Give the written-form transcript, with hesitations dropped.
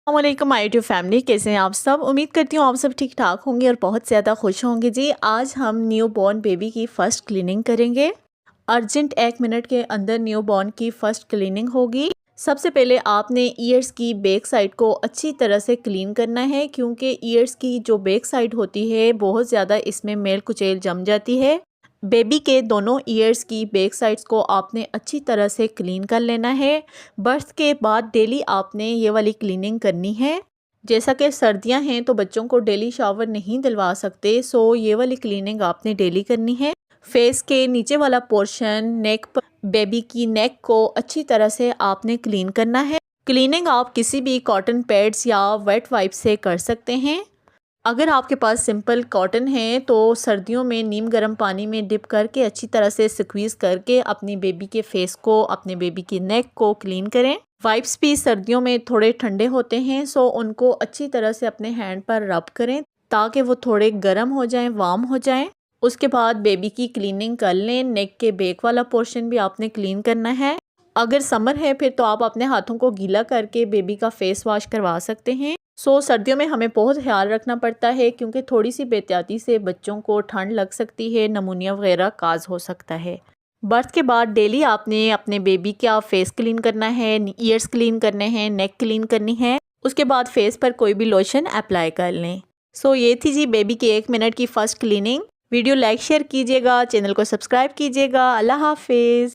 अस्सलामुअलैकुम my YouTube family, कैसे हैं आप सब। उम्मीद करती हूँ आप सब ठीक ठाक होंगे और बहुत ज़्यादा खुश होंगे। जी आज हम न्यू बॉर्न बेबी की फ़र्स्ट क्लीनिंग करेंगे। अर्जेंट 1 मिनट के अंदर न्यू बॉर्न की फ़र्स्ट क्लीनिंग होगी। सबसे पहले आपने ईयर्स की बैक साइड को अच्छी तरह से क्लीन करना है, क्योंकि ईयर्स की जो बैक साइड होती है बहुत ज़्यादा इसमें मेल कुचैल जम जाती है। बेबी के दोनों ईयर्स की बैक साइड्स को आपने अच्छी तरह से क्लीन कर लेना है। बर्थ के बाद डेली आपने ये वाली क्लीनिंग करनी है। जैसा कि सर्दियां हैं तो बच्चों को डेली शावर नहीं दिलवा सकते, सो ये वाली क्लीनिंग आपने डेली करनी है। फेस के नीचे वाला पोर्शन, नेक पर बेबी की नेक को अच्छी तरह से आपने क्लीन करना है। क्लीनिंग आप किसी भी कॉटन पैड्स या वेट वाइप से कर सकते हैं। अगर आपके पास सिंपल कॉटन है तो सर्दियों में नीम गर्म पानी में डिप करके अच्छी तरह से स्क्वीज़ करके अपनी बेबी के फेस को, अपने बेबी की नेक को क्लीन करें। वाइप्स भी सर्दियों में थोड़े ठंडे होते हैं, सो उनको अच्छी तरह से अपने हैंड पर रब करें ताकि वो थोड़े गर्म हो जाएं, वार्म हो जाएं। उसके बाद बेबी की क्लीनिंग कर लें। नेक के बैक वाला पोर्शन भी आपने क्लीन करना है। अगर समर है फिर तो आप अपने हाथों को गीला करके बेबी का फेस वॉश करवा सकते हैं। सर्दियों में हमें बहुत ख्याल रखना पड़ता है, क्योंकि थोड़ी सी बेहतियाती से बच्चों को ठंड लग सकती है, नमूनिया वगैरह काज हो सकता है। बर्थ के बाद डेली आपने अपने बेबी का फेस क्लीन करना है, ईयर्स क्लीन करने हैं, नेक क्लीन करनी है। उसके बाद फेस पर कोई भी लोशन अप्लाई कर लें। ये थी जी बेबी की 1 मिनट की first cleaning. Video like share कीजिएगा, चैनल को सब्सक्राइब कीजिएगा। अल्लाह हाफिज़।